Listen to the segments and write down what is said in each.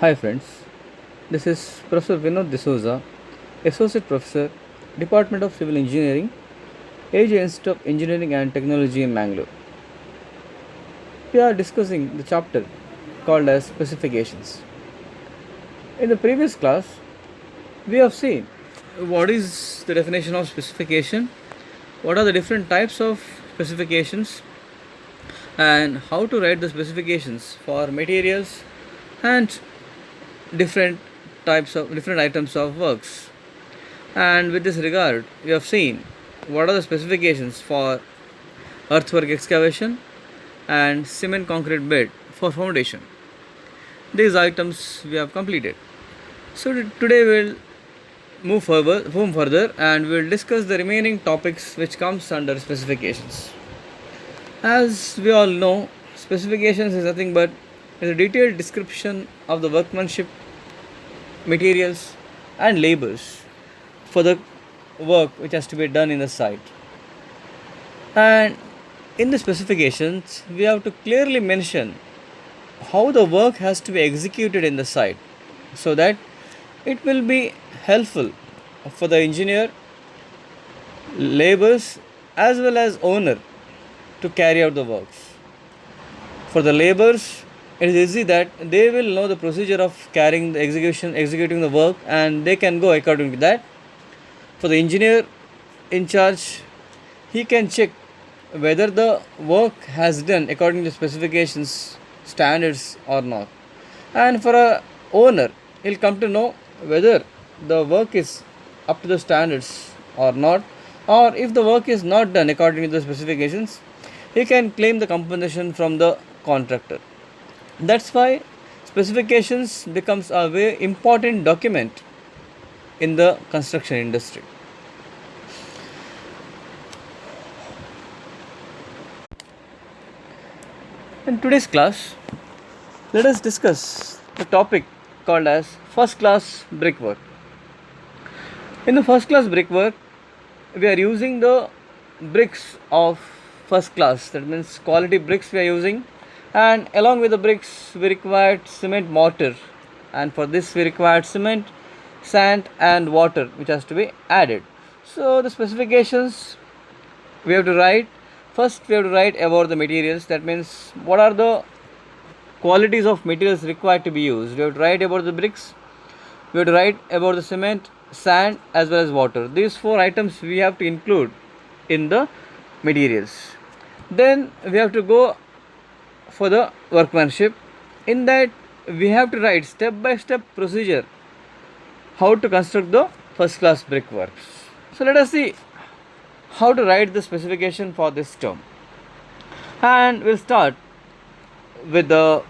Hi friends, this is Professor Vinod D'Souza, Associate Professor, Department of Civil Engineering, AJ Institute of Engineering and Technology in Mangalore. We are discussing the chapter called as Specifications. In the previous class, we have seen what is the definition of specification, what are the different types of specifications, and how to write the specifications for materials and different different items of works. And with this regard, we have seen what are the specifications for earthwork excavation and cement concrete bed for foundation. These items we have completed. So today we'll move further and we'll discuss the remaining topics which comes under specifications. As we all know, specifications is nothing but is a detailed description of the workmanship, materials and labors for the work which has to be done in the site. And in the specifications, we have to clearly mention how the work has to be executed in the site so that it will be helpful for the engineer, laborers, as well as owner to carry out the works. For the laborers, it is easy that they will know the procedure of executing the work, and they can go according to that. For the engineer in charge, he can check whether the work has done according to specifications, standards or not. And for a owner, he'll come to know whether the work is up to the standards or not, or if the work is not done according to the specifications, he can claim the compensation from the contractor. That's why specifications becomes a very important document in the construction industry. In today's class, let us discuss the topic called as first class brickwork. In the first class brickwork, we are using the bricks of first class, that means quality bricks we are using, and along with the bricks we required cement mortar, and for this we required cement, sand and water which has to be added. So the specifications we have to write, first we have to write about the materials, that means what are the qualities of materials required to be used. We have to write about the bricks, we have to write about the cement, sand as well as water. These four items we have to include in the materials. Then we have to go for the workmanship. In that we have to write step by step procedure how to construct the first class brickworks. So let us see how to write the specification for this term. And we'll start with the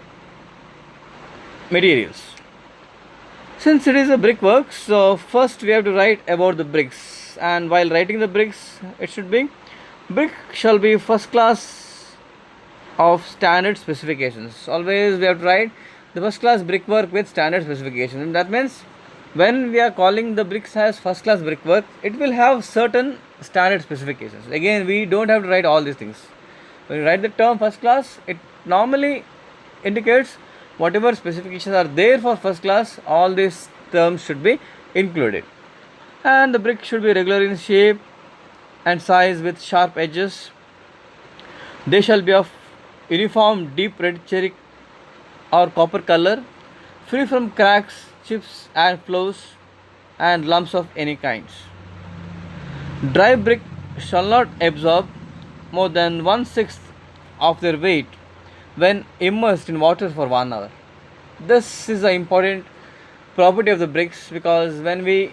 materials. Since it is a brickwork, so first we have to write about the bricks, and while writing the bricks, it should be brick shall be first class of standard specifications. Always we have to write the first class brickwork with standard specifications, and that means when we are calling the bricks as first class brickwork, it will have certain standard specifications. Again, we don't have to write all these things. When you write the term first class, it normally indicates whatever specifications are there for first class, all these terms should be included. And the brick should be regular in shape and size with sharp edges. They shall be of uniform deep red cherry or copper color, free from cracks, chips and flaws and lumps of any kinds. Dry brick shall not absorb more than 1/6 of their weight when immersed in water for 1 hour. This is the important property of the bricks, because when we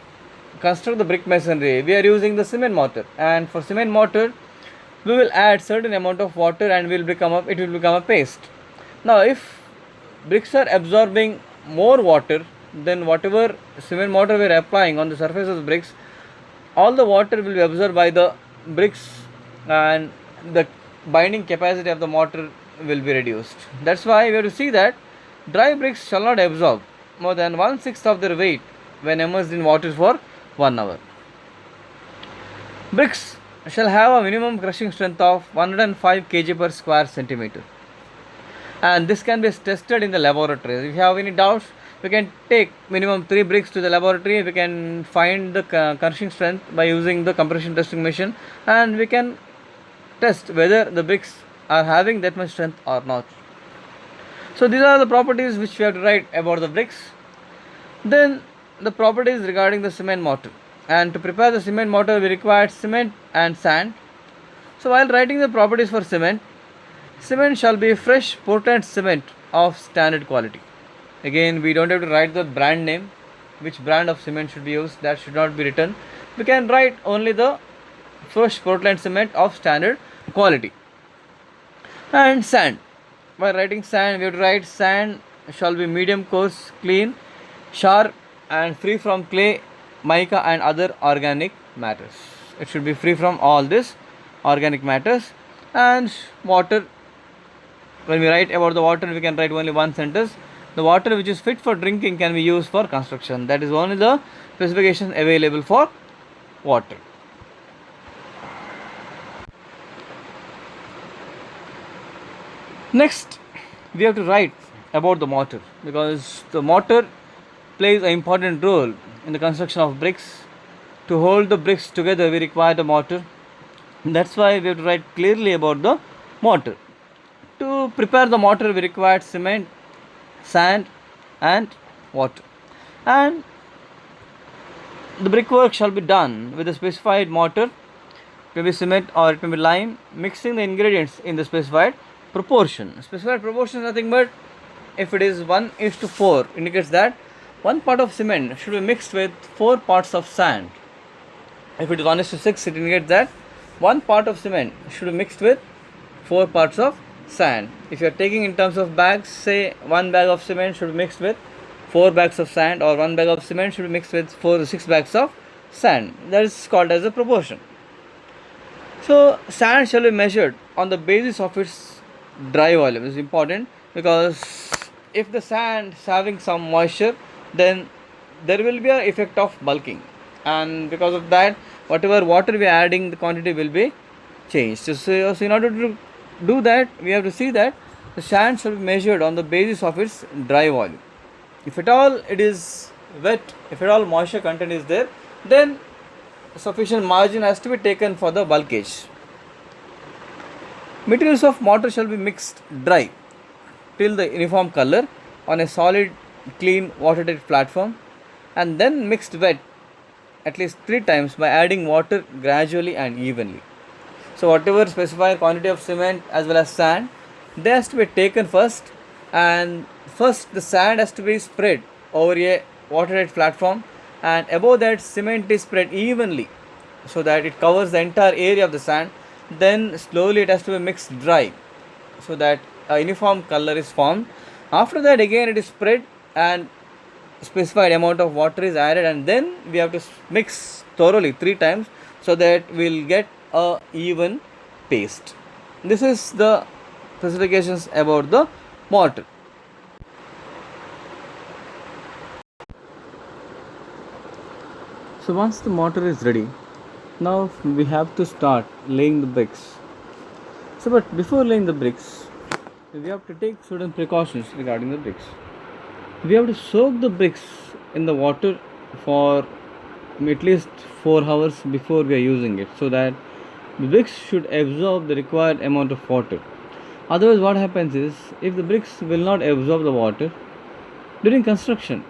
construct the brick masonry, we are using the cement mortar, and for cement mortar we will add certain amount of water and it will become a paste. Now if bricks are absorbing more water than whatever cement mortar we are applying on the surface of the bricks, all the water will be absorbed by the bricks and the binding capacity of the mortar will be reduced. That's why we have to see that dry bricks shall not absorb more than 1/6 of their weight when immersed in water for 1 hour. Bricks shall have a minimum crushing strength of 105 kg per square centimeter. and this can be tested in the laboratory. If you have any doubts, we can take minimum 3 bricks to the laboratory. We can find the crushing strength by using the compression testing machine, and we can test whether the bricks are having that much strength or not. So these are the properties which we have to write about the bricks. Then the properties regarding the cement mortar, and to prepare the cement mortar we require cement and sand. So while writing the properties for cement, cement shall be fresh Portland cement of standard quality. Again, we don't have to write the brand name, which brand of cement should be used, that should not be written. We can write only the fresh Portland cement of standard quality. And sand, by writing sand we have to write sand shall be medium coarse, clean, sharp and free from clay, mica and other organic matters. It should be free from all this organic matters. And water, when we write about the water we can write only one sentence: the water which is fit for drinking can be used for construction. That is only the specification available for water. Next we have to write about the mortar, because the mortar plays an important role in the construction of bricks. To hold the bricks together we require the mortar. That's why we have to write clearly about the mortar. To prepare the mortar we require cement, sand and water, and the brickwork shall be done with the specified mortar. It may be cement or it may be lime, mixing the ingredients in the specified proportion. Specified proportion is nothing but, if it is 1:4, indicates that 1 part of cement should be mixed with 4 parts of sand. If it is 1:6, it indicates that 1 part of cement should be mixed with 4 parts of sand. If you are taking in terms of bags, say 1 bag of cement should be mixed with 4 bags of sand, or 1 bag of cement should be mixed with 4 to 6 bags of sand. That is called as a proportion. So sand shall be measured on the basis of its dry volume. This is important, because if the sand is having some moisture, then there will be an effect of bulking, and because of that whatever water we are adding, the quantity will be changed. So in order to do that, we have to see that the sand should be measured on the basis of its dry volume. If at all it is wet, if at all moisture content is there, then sufficient margin has to be taken for the bulkage. Materials of mortar shall be mixed dry till the uniform color on a solid, clean, watertight platform, and then mixed wet at least 3 times by adding water gradually and evenly. So whatever specified quantity of cement as well as sand, they has to be taken first, and first the sand has to be spread over a watertight platform, and above that cement is spread evenly so that it covers the entire area of the sand. Then slowly it has to be mixed dry so that a uniform color is formed. After that again it is spread and specified amount of water is added, and then we have to mix thoroughly 3 times so that we will get a even paste. This is the specifications about the mortar. So once the mortar is ready, now we have to start laying the bricks. So but before laying the bricks, we have to take certain precautions regarding the bricks. We have to soak the bricks in the water for at least 4 hours before we are using it, so that the bricks should absorb the required amount of water. Otherwise what happens is, if the bricks will not absorb the water during construction,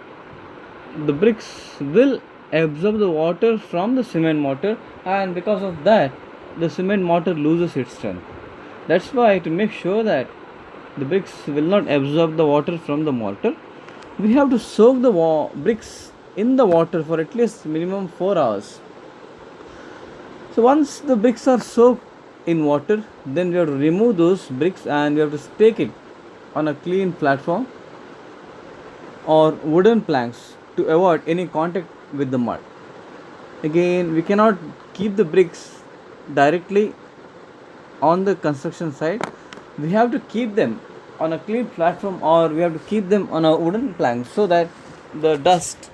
the bricks will absorb the water from the cement mortar, and because of that the cement mortar loses its strength. That's why, to make sure that the bricks will not absorb the water from the mortar, we have to soak the bricks in the water for at least minimum 4 hours. So once the bricks are soaked in water, then we have to remove those bricks and we have to stake it on a clean platform or wooden planks to avoid any contact with the mud. Again, we cannot keep the bricks directly on the construction site. We have to keep them on a clean platform, or we have to keep them on a wooden plank so that the dust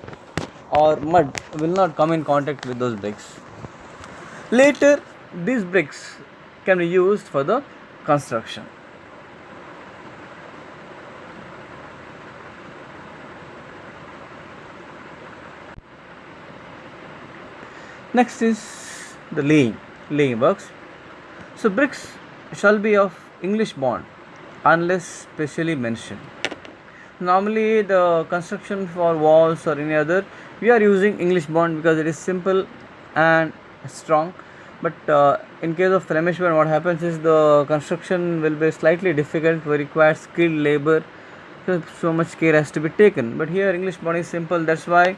or mud will not come in contact with those bricks. Later, these bricks can be used for the construction. Next is the laying works. So bricks shall be of English bond unless specially mentioned. Normally the construction for walls or any other, we are using English bond because it is simple and strong. But in case of Flemish bond, what happens is the construction will be slightly difficult, will require skilled labor, so much care has to be taken. But here English bond is simple, that's why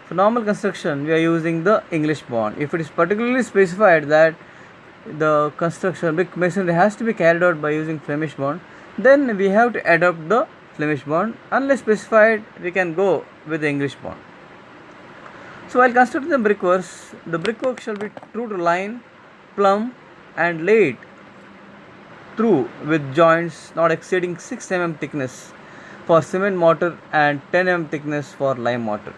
for normal construction we are using the English bond. If it is particularly specified that the construction brick masonry has to be carried out by using Flemish bond, then we have to adopt the Flemish bond. Unless specified, we can go with the English bond. So while constructing the brickwork shall be true to line, plumb, and laid through with joints not exceeding 6 mm thickness for cement mortar and 10 mm thickness for lime mortar.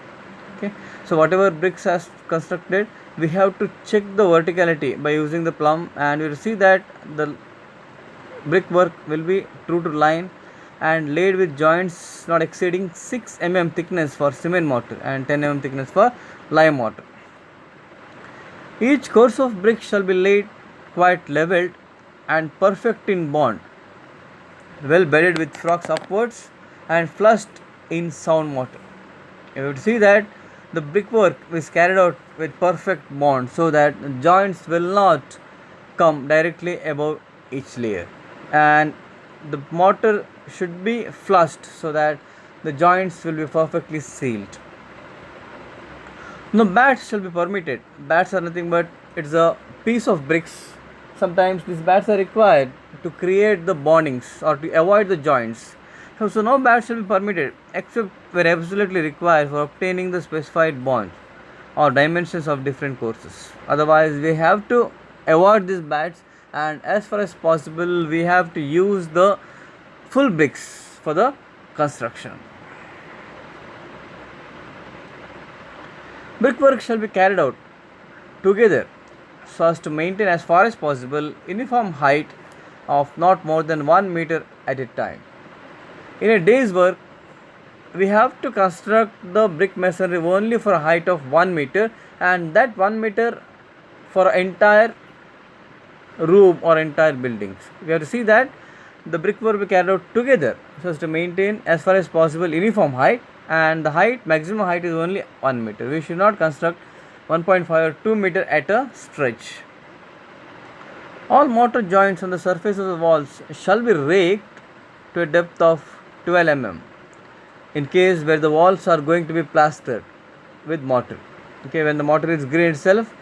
Okay, so whatever bricks are constructed, we have to check the verticality by using the plumb, and we will see that the brickwork will be true to line and laid with joints not exceeding 6 mm thickness for cement mortar and 10 mm thickness for lime mortar. Each course of brick shall be laid quite levelled and perfect in bond, well bedded with frocks upwards and flushed in sound mortar. You would see that the brickwork is carried out with perfect bond so that the joints will not come directly above each layer, and the mortar should be flushed so that the joints will be perfectly sealed. No bats shall be permitted. Bats are nothing but it's a piece of bricks. Sometimes these bats are required to create the bondings or to avoid the joints. So no bats shall be permitted except where absolutely required for obtaining the specified bonds or dimensions of different courses. Otherwise, we have to avoid these bats, and as far as possible, we have to use the full bricks for the construction. Brickwork shall be carried out together so as to maintain as far as possible uniform height of not more than 1 meter at a time. In a day's work, we have to construct the brick masonry only for a height of 1 meter, and that 1 meter for entire room or entire buildings. We have to see that the brickwork will be carried out together so as to maintain as far as possible uniform height, and the maximum height is only 1 meter. We should not construct 1.5 or 2 meter at a stretch. All mortar joints on the surface of the walls shall be raked to a depth of 12 mm in case where the walls are going to be plastered with mortar. Okay, when the mortar is green itself,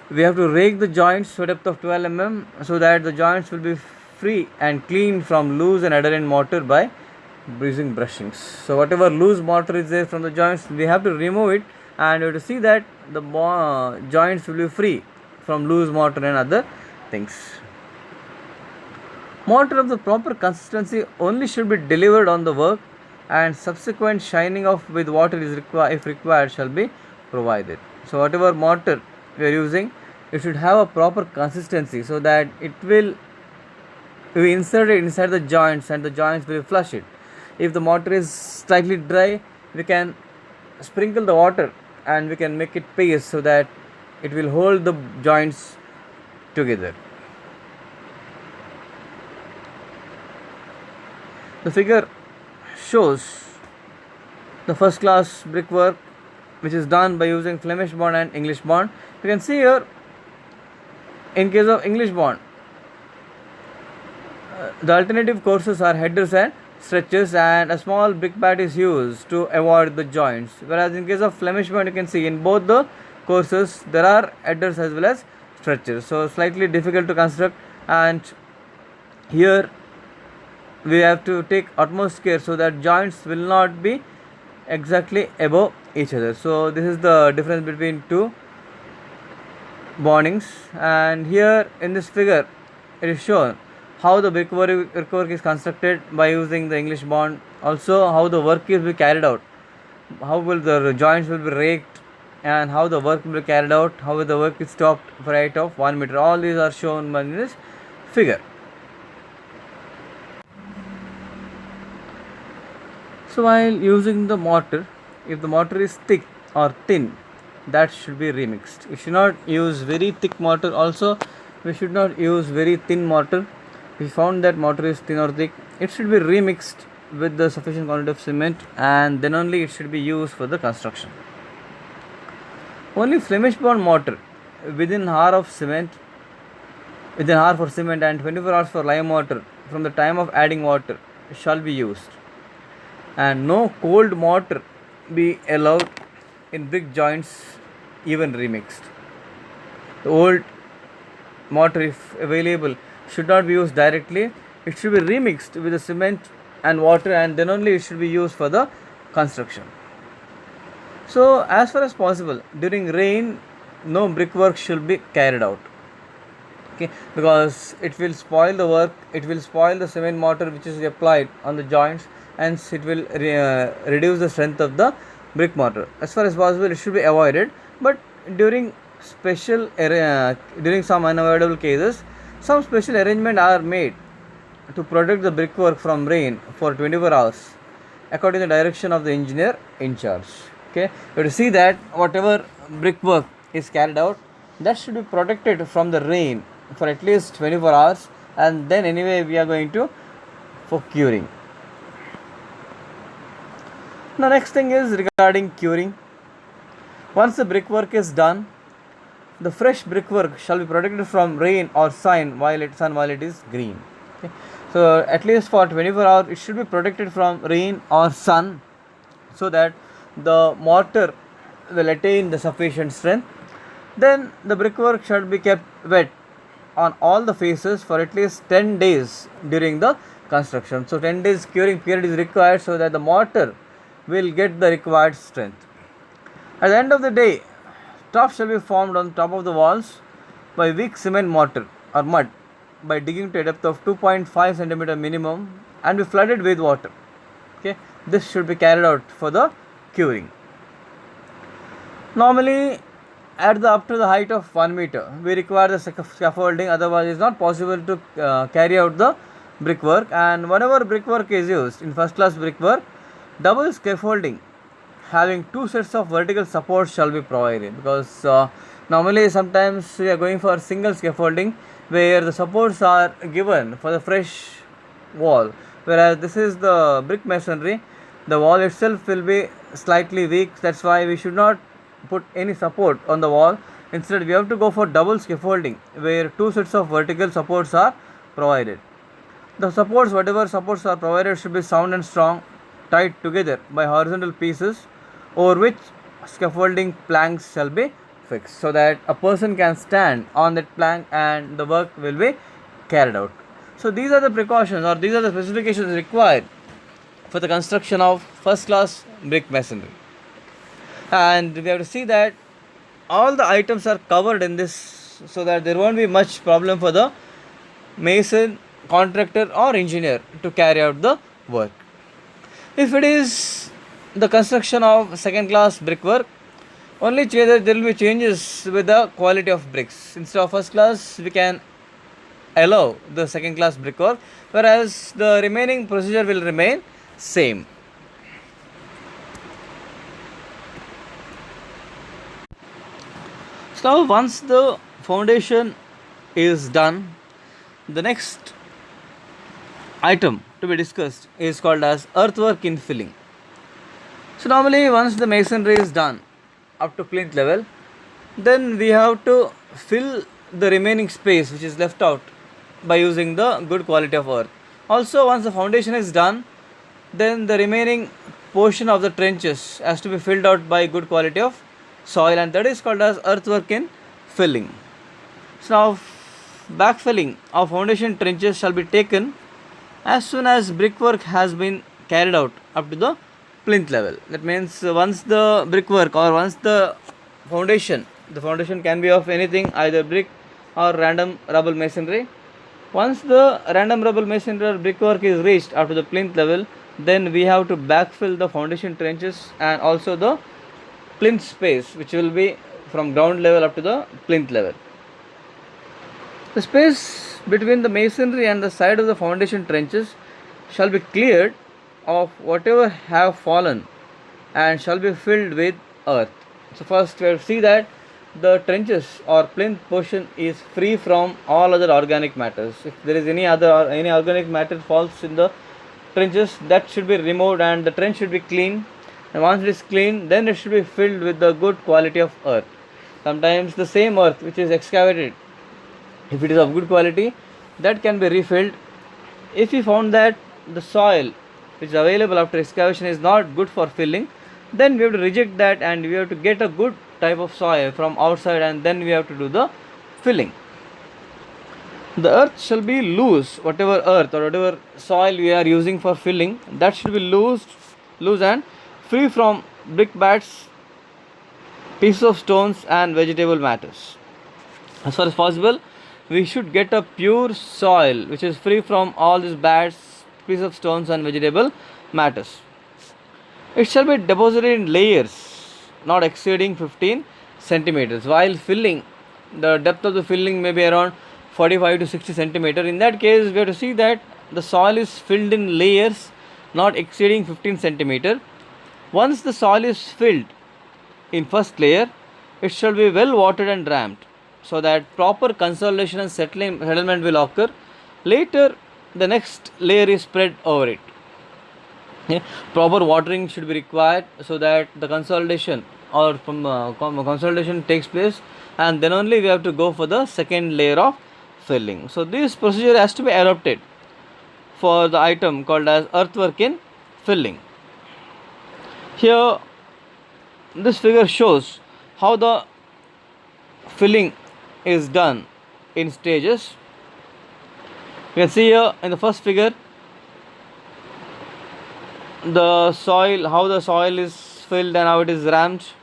we have to rake the joints to a depth of 12 mm so that the joints will be free and clean from loose and adherent mortar by using brushings. So whatever loose mortar is there from the joints, we have to remove it, and we have to see that the joints will be free from loose mortar and other things. Mortar of the proper consistency only should be delivered on the work, and subsequent shining off with water is if required shall be provided. So whatever mortar we are using, it should have a proper consistency so that it will be inserted inside the joints and the joints will flush it. If the mortar is slightly dry, we can sprinkle the water and we can make it paste so that it will hold the joints together. The figure shows the first class brickwork which is done by using Flemish bond and English bond. You can see here, in case of English bond, the alternative courses are headers and stretchers, and a small brick bat is used to avoid the joints. Whereas in case of Flemish bond, you can see in both the courses there are headers as well as stretchers. So slightly difficult to construct, and here we have to take utmost care so that joints will not be exactly above each other. So this is the difference between two bondings, and here in this figure it is shown how the brickwork is constructed by using the English bond, also how the work is be carried out, how will the joints will be raked, and how the work will be carried out, how the work is stopped for a height of 1 meter. All these are shown in this figure. So while using the mortar, if the mortar is thick or thin, that should be remixed. We should not use very thick mortar. Also, we should not use very thin mortar. If we found that mortar is thin or thick, it should be remixed with the sufficient quantity of cement, and then only it should be used for the construction. Only Flemish bound mortar within hour of cement, within hour for cement and 24 hours for lime mortar from the time of adding water shall be used, and no cold mortar be allowed in brick joints even remixed. The old mortar, if available, should not be used directly. It should be remixed with the cement and water, and then only it should be used for the construction. So as far as possible, during rain no brickwork should be carried out, okay, because it will spoil the work. It will spoil the cement mortar which is applied on the joints, and it will reduce the strength of the brick mortar. As far as possible, it should be avoided. But during during some unavoidable cases, some special arrangement are made to protect the brickwork from rain for 24 hours according to the direction of the engineer in charge. Okay, you have to see that whatever brickwork is carried out, that should be protected from the rain for at least 24 hours, and then anyway we are going to for curing. The next thing is regarding curing. Once the brickwork is done, the fresh brickwork shall be protected from rain or sun while it is green. Okay. So at least for 24 hours it should be protected from rain or sun, so that the mortar will attain the sufficient strength. Then the brickwork should be kept wet on all the faces for at least 10 days during the construction. So 10 days curing period is required so that the mortar will get the required strength. At the end of the day, top shall be formed on top of the walls by weak cement mortar or mud by digging to a depth of 2.5 centimeter minimum and be flooded with water. Okay, this should be carried out for the curing. Normally, at the up to the height of 1 meter, we require the scaffolding. Otherwise, it is not possible to carry out the brickwork. And whenever brickwork is used in first class brickwork, double scaffolding having 2 sets of vertical supports shall be provided, because normally sometimes we are going for single scaffolding where the supports are given for the fresh wall, whereas this is the brick masonry. The wall itself will be slightly weak. That's why we should not put any support on the wall. Instead, we have to go for double scaffolding where 2 sets of vertical supports are provided. The supports, whatever supports are provided, should be sound and strong, tied together by horizontal pieces over which scaffolding planks shall be fixed, so that a person can stand on that plank and the work will be carried out. So these are the precautions, or these are the specifications required for the construction of first class brick masonry. And we have to see that all the items are covered in this, so that there won't be much problem for the mason, contractor or engineer to carry out the work. If it is the construction of second class brickwork, only there will be changes with the quality of bricks. Instead of first class, we can allow the second class brickwork, whereas the remaining procedure will remain same. So once the foundation is done, the next item to be discussed is called as earthwork infilling. So normally once the masonry is done up to plinth level, then we have to fill the remaining space which is left out by using the good quality of earth. Also, once the foundation is done, then the remaining portion of the trenches has to be filled out by good quality of soil, and that is called as earthwork infilling. So now backfilling of foundation trenches shall be taken as soon as brickwork has been carried out up to the plinth level. That means once the brickwork or once the foundation can be of anything, either brick or random rubble masonry. Once the random rubble masonry or brickwork is reached up to the plinth level, then we have to backfill the foundation trenches and also the plinth space, which will be from ground level up to the plinth level. The space between the masonry and the side of the foundation trenches shall be cleared of whatever have fallen and shall be filled with earth. So first we have to see that the trenches or plinth portion is free from all other organic matters. If there is any organic matter falls in the trenches, that should be removed and the trench should be clean. And once it is clean, then it should be filled with the good quality of earth. Sometimes the same earth which is excavated, if it is of good quality, that can be refilled. If we found that the soil which is available after excavation is not good for filling, then we have to reject that and we have to get a good type of soil from outside and then we have to do the filling. The earth shall be loose, whatever earth or whatever soil we are using for filling, that should be loose and free from brick bats, pieces of stones and vegetable matters. As far as possible, we should get a pure soil which is free from all these bats, pieces of stones and vegetable matters. It shall be deposited in layers not exceeding 15 centimeters. While filling, the depth of the filling may be around 45 to 60 centimeter. In that case, we have to see that the soil is filled in layers not exceeding 15 centimeter. Once the soil is filled in first layer, it shall be well watered and damped so that proper consolidation and settlement will occur. Later, the next layer is spread over it. Yeah. Proper watering should be required so that the consolidation or consolidation takes place, and then only we have to go for the second layer of filling. So this procedure has to be adopted for the item called as earthwork in filling. Here this figure shows how the filling is done in stages. You can see here in the first figure how the soil is filled and how it is ramped.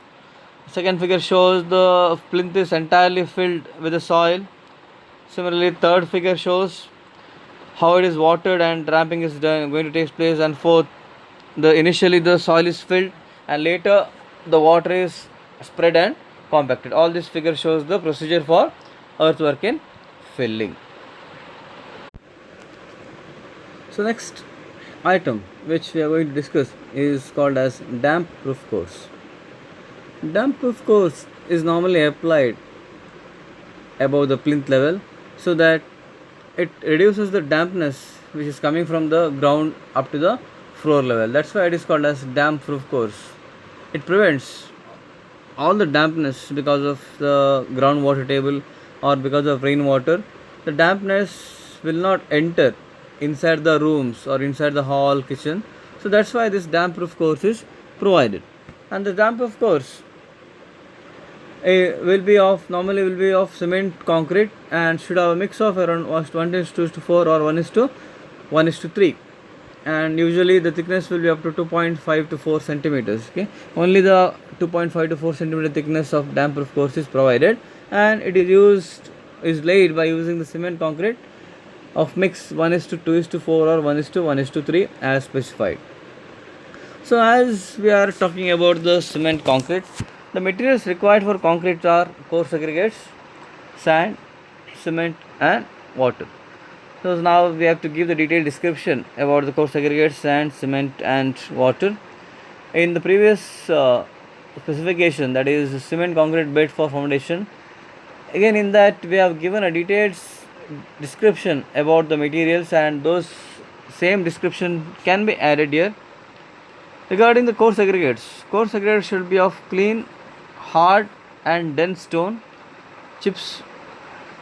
Second figure shows the plinth is entirely filled with the soil. Similarly, third figure shows how it is watered and ramping is going to take place. And fourth, initially the soil is filled and later the water is spread and compacted. All this figure shows the procedure for earthwork in filling. So next item which we are going to discuss is called as damp proof course. Damp proof course is normally applied above the plinth level so that it reduces the dampness which is coming from the ground up to the floor level. That's why it is called as damp proof course. It prevents all the dampness because of the groundwater table or because of rainwater. The dampness will not enter inside the rooms or inside the hall, kitchen. So that's why this damp proof course is provided. And the damp proof course normally will be of cement concrete and should have a mix of around 1:4 or 1:3, and usually the thickness will be up to 2.5 to 4 centimeters. Okay, only the 2.5 to 4 centimeter thickness of damp proof course is provided, and it is laid by using the cement concrete of mix 1:2:4 or 1:1:3 as specified. So as we are talking about the cement concrete, the materials required for concrete are coarse aggregates, sand, cement and water. So now we have to give the detailed description about the coarse aggregates, sand, cement and water. In the previous specification, that is cement concrete bed for foundation, again in that we have given a detailed description about the materials, and those same description can be added here. Regarding the coarse aggregates should be of clean, hard and dense stone chips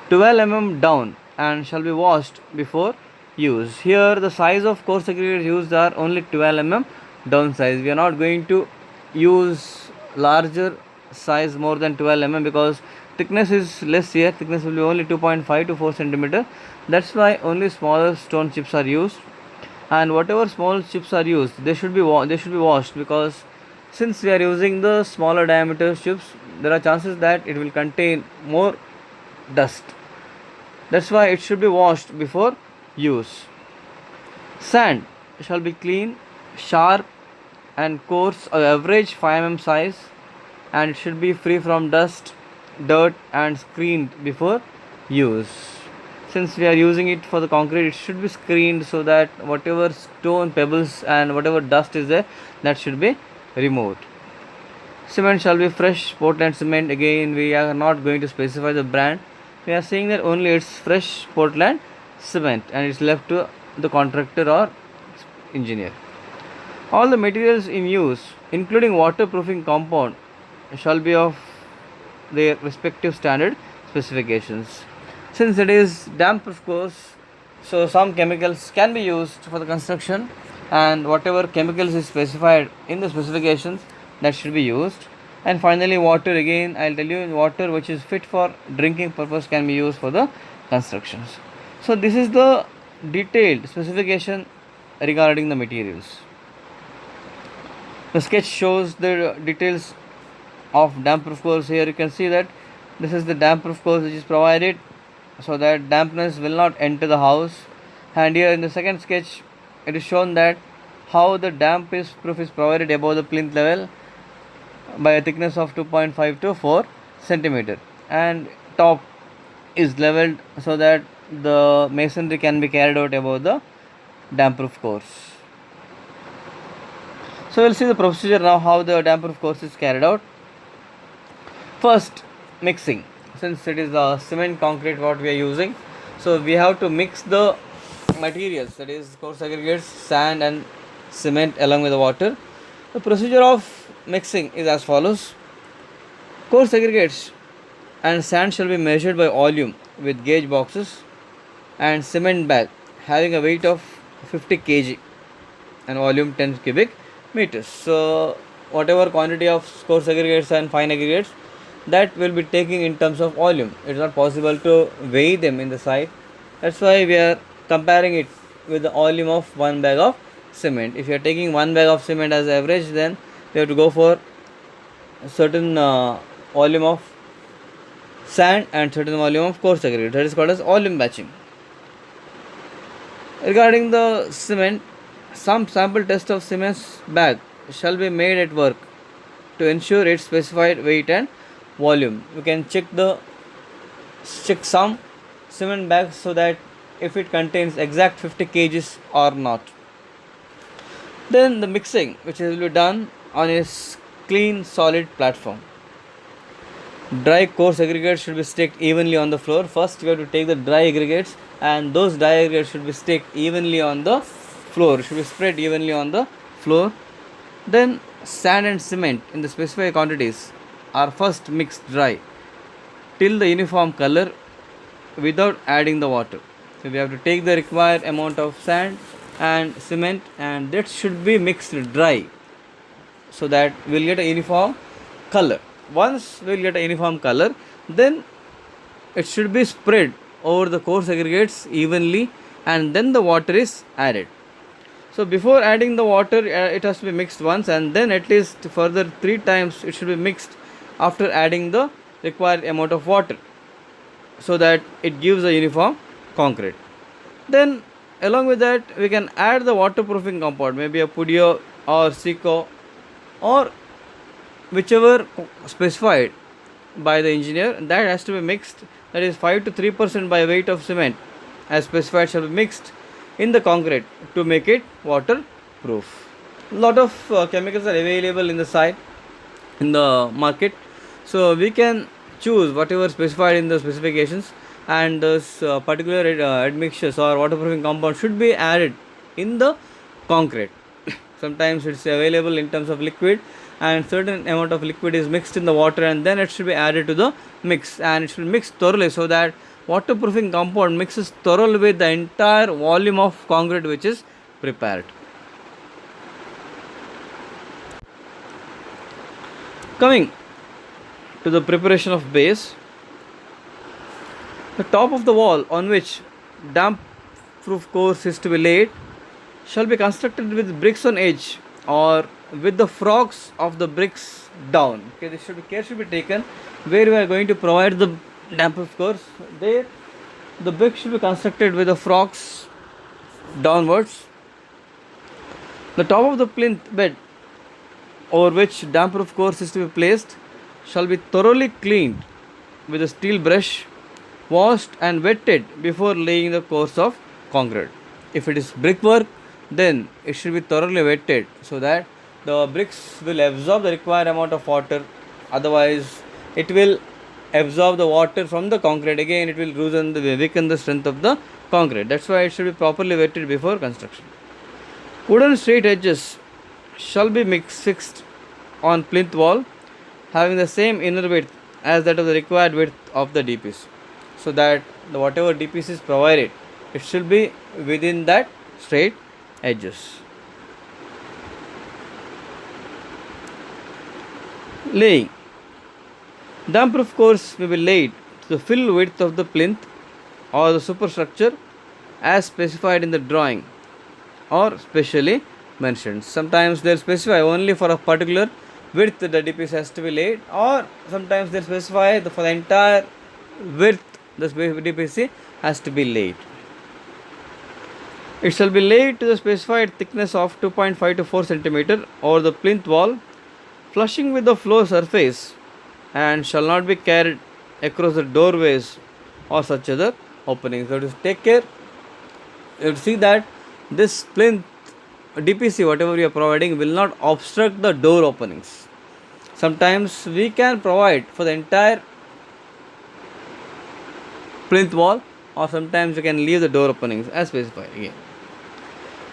12 mm down and shall be washed before use. Here the size of coarse aggregates used are only 12 mm down size. We are not going to use larger size more than 12 mm because thickness is less here. Thickness will be only 2.5 to 4 centimeter. That's why only smaller stone chips are used, and whatever small chips are used, they should be washed, because since we are using the smaller diameter chips, there are chances that it will contain more dust. That's why it should be washed before use. Sand shall be clean, sharp and coarse of average 5 mm size, and it should be free from dust, dirt and screened before use. Since we are using it for the concrete, it should be screened so that whatever stone, pebbles and whatever dust is there, that should be removed. Cement shall be fresh Portland cement. Again, we are not going to specify the brand. We are saying that only it's fresh Portland cement and it's left to the contractor or engineer. All the materials in use, including waterproofing compound, shall be of their respective standard specifications. Since it is damp proof course, so some chemicals can be used for the construction, and whatever chemicals is specified in the specifications, that should be used. And finally, water, again I'll tell you, water which is fit for drinking purpose can be used for the constructions. So this is the detailed specification regarding the materials. The sketch shows the details of damp proof course. Here you can see that this is the damp proof course which is provided so that dampness will not enter the house. And here in the second sketch it is shown that how the damp proof is provided above the plinth level by a thickness of 2.5 to 4 centimeter, and top is leveled so that the masonry can be carried out above the damp proof course. So we'll see the procedure now how the damp proof course is carried out. First, mixing. Since it is the cement concrete what we are using, so we have to mix the materials, that is coarse aggregates, sand and cement along with the water. The procedure of mixing is as follows. Coarse aggregates and sand shall be measured by volume with gauge boxes, and cement bag having a weight of 50 kg and volume 10 cubic meters. So whatever quantity of coarse aggregates and fine aggregates, that will be taking in terms of volume. It is not possible to weigh them in the site. That's why we are comparing it with the volume of one bag of cement. If you are taking one bag of cement as average, then we have to go for a certain volume of sand and certain volume of coarse aggregate. That is called as volume batching. Regarding the cement, some sample test of cement's bag shall be made at work to ensure its specified weight and volume. You can check some cement bags so that if it contains exact 50 kgs or not. Then the mixing, which will be done on a clean solid platform. Dry coarse aggregates should be staked evenly on the floor. First you have to take the dry aggregates, and those dry aggregates should be staked evenly on the floor, should be spread evenly on the floor. Then sand and cement in the specified quantities are first mixed dry till the uniform color without adding the water. So we have to take the required amount of sand and cement, and that should be mixed dry so that we'll get a uniform color. Once we'll get a uniform color, then it should be spread over the coarse aggregates evenly, and then the water is added. So before adding the water, it has to be mixed once, and then at least further 3 times it should be mixed after adding the required amount of water, so that it gives a uniform concrete. Then along with that we can add the waterproofing compound, maybe a Pudio or Seco or whichever specified by the engineer. That has to be mixed, that is 5 to 3% by weight of cement as specified shall be mixed in the concrete to make it waterproof. Lot of chemicals are available in the site, in the market, so we can choose whatever specified in the specifications, and those particular admixtures or waterproofing compound should be added in the concrete. Sometimes it's available in terms of liquid, and certain amount of liquid is mixed in the water, and then it should be added to the mix, and it should mix thoroughly so that waterproofing compound mixes thoroughly with the entire volume of concrete which is prepared. Coming to the preparation of base, the top of the wall on which damp proof course is to be laid shall be constructed with bricks on edge or with the frogs of the bricks down. Okay, this should be care should be taken where we are going to provide the damp proof course. There the brick should be constructed with the frogs downwards. The top of the plinth bed over which damp proof course is to be placed shall be thoroughly cleaned with a steel brush, washed and wetted before laying the course of concrete. If it is brickwork, then it should be thoroughly wetted so that the bricks will absorb the required amount of water. Otherwise, it will absorb the water from the concrete. Again, it will weaken the strength of the concrete. That's why it should be properly wetted before construction. Wooden straight edges shall be fixed on plinth wall having the same inner width as that of the required width of the DPC, so that whatever DPC is provided, it should be within that straight edges. Laying. Damp-proof course may be laid to the full width of the plinth or the superstructure as specified in the drawing or specially mentioned. Sometimes they'll specify only for a particular width the DPC has to be laid, or sometimes they'll specify for the entire width the DPC has to be laid. It shall be laid to the specified thickness of 2.5 to 4 cm over the plinth wall, flushing with the floor surface, and shall not be carried across the doorways or such other openings. So to take care, you have to see that this plinth DPC, whatever we are providing, will not obstruct the door openings. Sometimes we can provide for the entire plinth wall, or sometimes we can leave the door openings as specified again.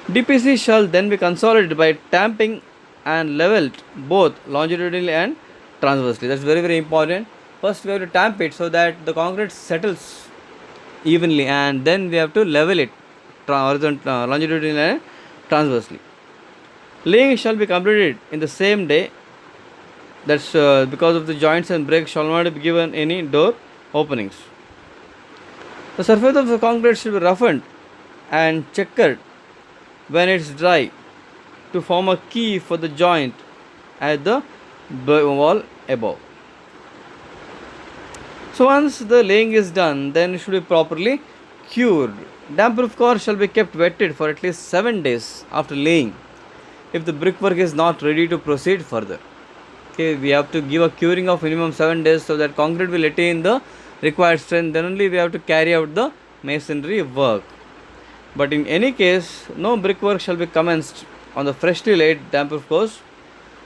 DPC shall then be consolidated by tamping and leveled both longitudinally and transversely. That's very, very important. First, we have to tamp it so that the concrete settles evenly, and then we have to level it longitudinally and transversely. Laying shall be completed in the same day. That's because of the joints and breaks shall not be given any door openings. The surface of the concrete should be roughened and checkered when it's dry to form a key for the joint at the wall above. So once the laying is done, then it should be properly cured. Damp-proof core shall be kept wetted for at least 7 days after laying if the brickwork is not ready to proceed further. Okay, we have to give a curing of minimum 7 days so that concrete will attain the required strength. Then only we have to carry out the masonry work. But in any case, no brickwork shall be commenced on the freshly laid damp-proof course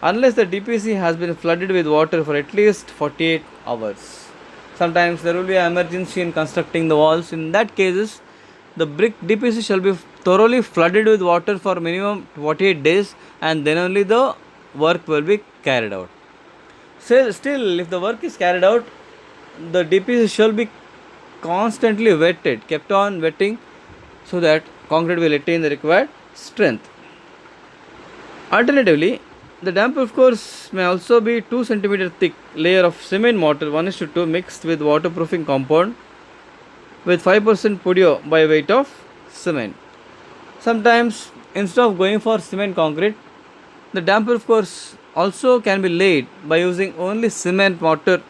unless the DPC has been flooded with water for at least 48 hours. Sometimes there will be an emergency in constructing the walls. In that cases, the brick DPC shall be thoroughly flooded with water for minimum 48 days, and then only the work will be carried out. Still, if the work is carried out, the DPC shall be constantly wetted, kept on wetting, so that concrete will attain the required strength. Alternatively, the damp-proof course may also be 2 cm thick layer of cement mortar 1:2 mixed with waterproofing compound with 5% podio by weight of cement. Sometimes instead of going for cement concrete, the damp-proof course also can be laid by using only cement mortar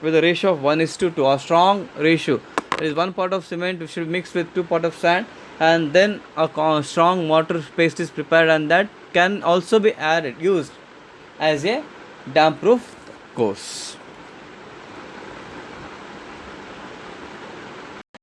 with a ratio of 1:2, a strong ratio. There is 1 part of cement which should be mixed with 2 parts of sand, and then a strong mortar paste is prepared, and that can also be used as a damp-proof course.